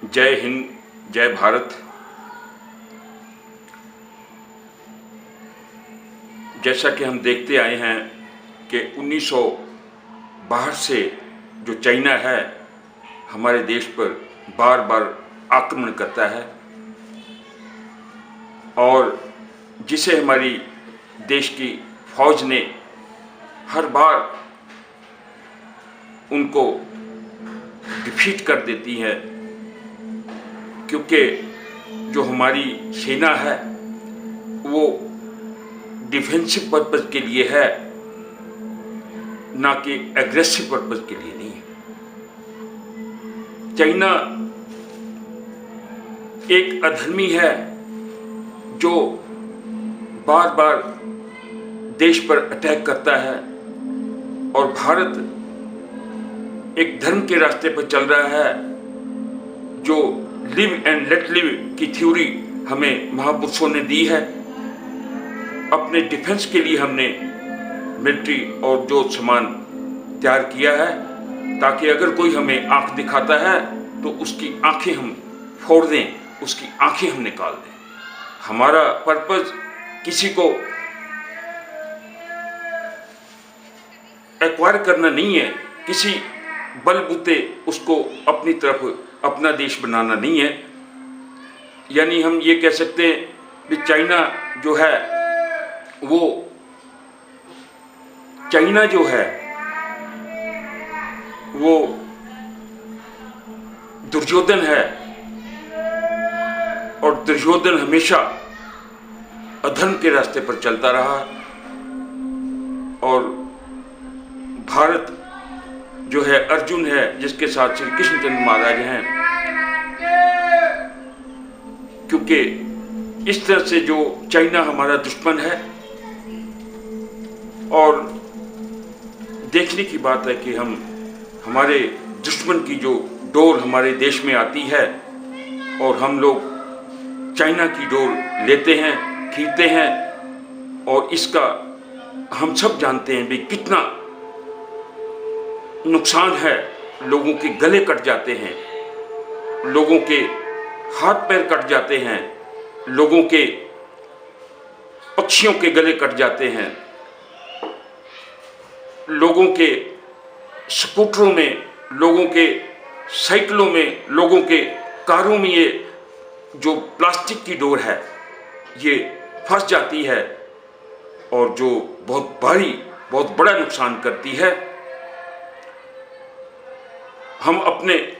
जय हिंद, जय भारत। जैसा कि हम देखते आए हैं कि 1962 से जो चाइना है हमारे देश पर बार बार आक्रमण करता है और जिसे हमारी देश की फौज ने हर बार उनको डिफीट कर देती है, क्योंकि जो हमारी सेना है वो डिफेंसिव पर्पस के लिए है, ना कि एग्रेसिव पर्पस के लिए नहीं है। चाइना एक अधर्मी है जो बार बार देश पर अटैक करता है और भारत एक धर्म के रास्ते पर चल रहा है, जो लिव एंड लेट लिव की थ्योरी हमें महापुरुषों ने दी है। अपने डिफेंस के लिए हमने मिलिट्री और जो सामान तैयार किया है, ताकि अगर कोई हमें आंख दिखाता है तो उसकी आंखें हम फोड़ दें, उसकी आंखें हम निकाल दें। हमारा पर्पस किसी को एक्वायर करना नहीं है, किसी बलबूते उसको अपनी तरफ अपना देश बनाना नहीं है। यानी हम ये कह सकते हैं कि चाइना जो है वो दुर्योधन है और दुर्योधन हमेशा अधर्म के रास्ते पर चलता रहा और भारत जो है अर्जुन है, जिसके साथ श्री कृष्णचंद्र महाराज हैं। क्योंकि इस तरह से जो चाइना हमारा दुश्मन है, और देखने की बात है कि हमारे दुश्मन की जो डोर हमारे देश में आती है और हम लोग चाइना की डोर लेते हैं, खरीदते हैं, और इसका हम सब जानते हैं भी कितना नुकसान है। लोगों के गले कट जाते हैं, लोगों के हाथ पैर कट जाते हैं, लोगों के पक्षियों के गले कट जाते हैं, लोगों के स्कूटरों में, लोगों के साइकिलों में, लोगों के कारों में ये जो प्लास्टिक की डोर है ये फंस जाती है और जो बहुत भारी, बहुत बड़ा नुकसान करती है।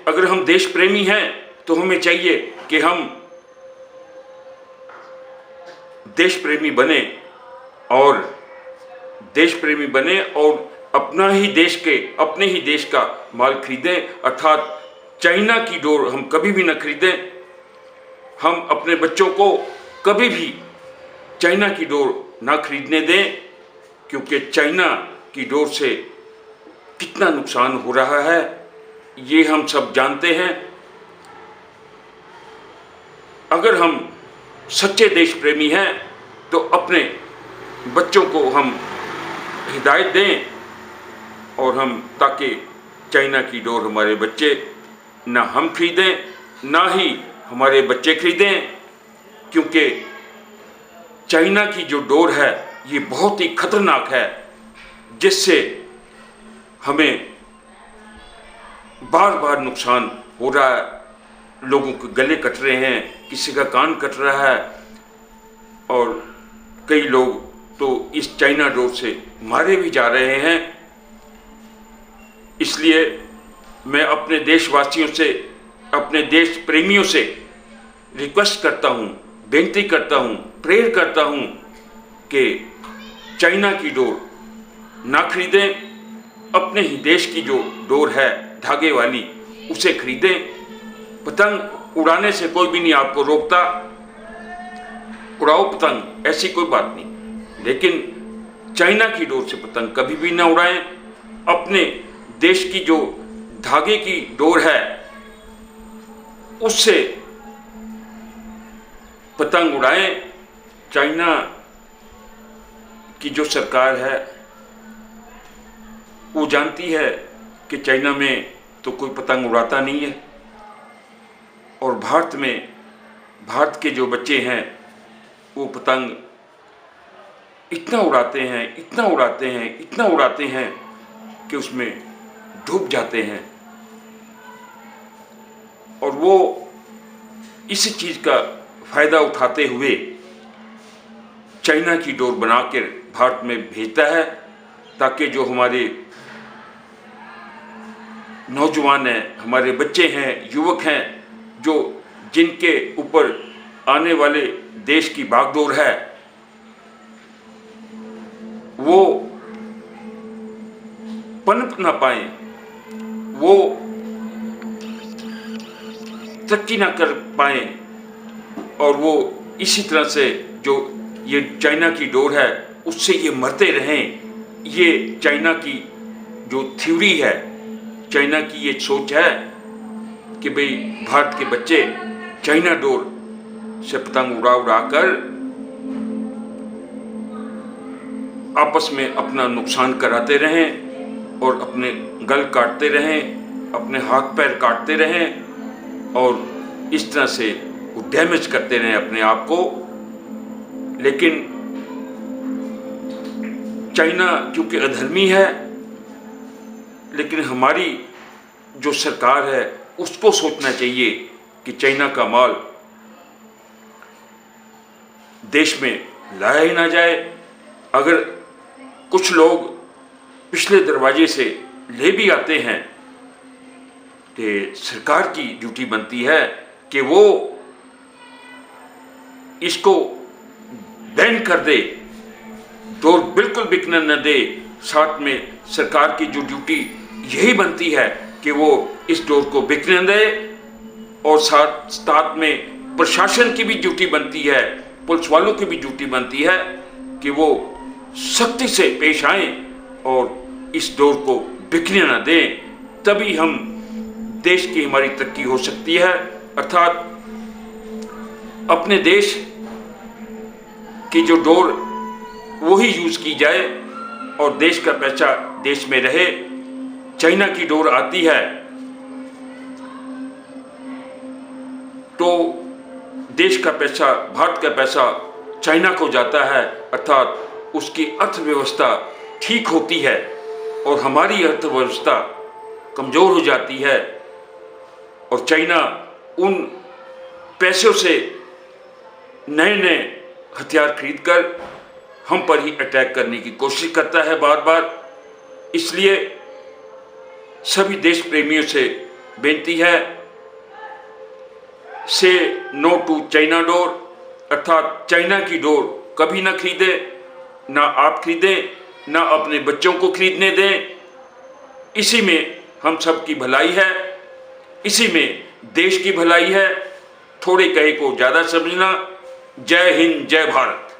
अगर हम देश प्रेमी हैं तो हमें चाहिए कि हम देश प्रेमी बने और अपने ही देश का माल खरीदें, अर्थात चाइना की डोर हम कभी भी न खरीदें। हम अपने बच्चों को कभी भी चाइना की डोर ना खरीदने दें, क्योंकि चाइना की डोर से कितना नुकसान हो रहा है ये हम सब जानते हैं। अगर हम सच्चे देश प्रेमी हैं तो अपने बच्चों को हम हिदायत दें और ताकि चाइना की डोर हमारे बच्चे ना हम खरीदें ना ही हमारे बच्चे खरीदें, क्योंकि चाइना की जो डोर है ये बहुत ही खतरनाक है, जिससे हमें बार बार नुकसान हो रहा है। लोगों के गले कट रहे हैं, किसी का कान कट रहा है और कई लोग तो इस चाइना डोर से मारे भी जा रहे हैं। इसलिए मैं अपने देशवासियों से, अपने देश प्रेमियों से रिक्वेस्ट करता हूँ, बेनती करता हूँ, प्रेयर करता हूँ कि चाइना की डोर ना खरीदें, अपने ही देश की जो डोर है धागे वाली उसे खरीदें। पतंग उड़ाने से कोई भी नहीं आपको रोकता, उड़ाओ पतंग, ऐसी कोई बात नहीं, लेकिन चाइना की डोर से पतंग कभी भी ना उड़ाएं। अपने देश की जो धागे की डोर है उससे पतंग उड़ाएं। चाइना की जो सरकार है वो जानती है कि चाइना में तो कोई पतंग उड़ाता नहीं है, और भारत के जो बच्चे हैं वो पतंग इतना उड़ाते हैं, इतना उड़ाते हैं, इतना उड़ाते हैं कि उसमें डूब जाते हैं। और वो इस चीज़ का फ़ायदा उठाते हुए चाइना की डोर बनाकर भारत में भेजता है, ताकि जो हमारे नौजवान हैं, हमारे बच्चे हैं, युवक हैं, जो जिनके ऊपर आने वाले देश की बागडोर है, वो पनप ना पाए, वो तरक्की ना कर पाए, और वो इसी तरह से जो ये चाइना की डोर है उससे ये मरते रहें। ये चाइना की जो थ्योरी है, चाइना की ये सोच है कि भाई भारत के बच्चे चाइना डोर से पतंग उड़ा उड़ा कर आपस में अपना नुकसान कराते रहें और अपने गल काटते रहें, अपने हाथ पैर काटते रहें और इस तरह से वो डैमेज करते रहें अपने आप को। लेकिन चाइना क्योंकि अधर्मी है, लेकिन हमारी जो सरकार है उसको सोचना चाहिए कि चाइना का माल देश में लाया ही ना जाए। अगर कुछ लोग पिछले दरवाजे से ले भी आते हैं तो सरकार की ड्यूटी बनती है कि वो इसको बैन कर दे, डोर बिल्कुल बिकने न दे। साथ में सरकार की जो ड्यूटी यही बनती है कि वो इस डोर को बिकने दे, और साथ में प्रशासन की भी ड्यूटी बनती है, पुलिस वालों की भी ड्यूटी बनती है कि वो सख्ती से पेश आएं और इस डोर को बिकने न दें। तभी हम देश की हमारी तरक्की हो सकती है। अर्थात अपने देश की जो डोर वही यूज की जाए और देश का पैसा देश में रहे। चाइना की डोर आती है तो देश का पैसा, भारत का पैसा चाइना को जाता है, अर्थात उसकी अर्थव्यवस्था ठीक होती है और हमारी अर्थव्यवस्था कमज़ोर हो जाती है। और चाइना उन पैसों से नए नए हथियार खरीदकर हम पर ही अटैक करने की कोशिश करता है बार बार। इसलिए सभी देश प्रेमियों से बेनती है, से नो टू चाइना डोर, अर्थात चाइना की डोर कभी ना खरीदे, ना आप खरीदें, ना अपने बच्चों को खरीदने दें। इसी में हम सब की भलाई है, इसी में देश की भलाई है। थोड़े कहे को ज़्यादा समझना। जय हिंद, जय भारत।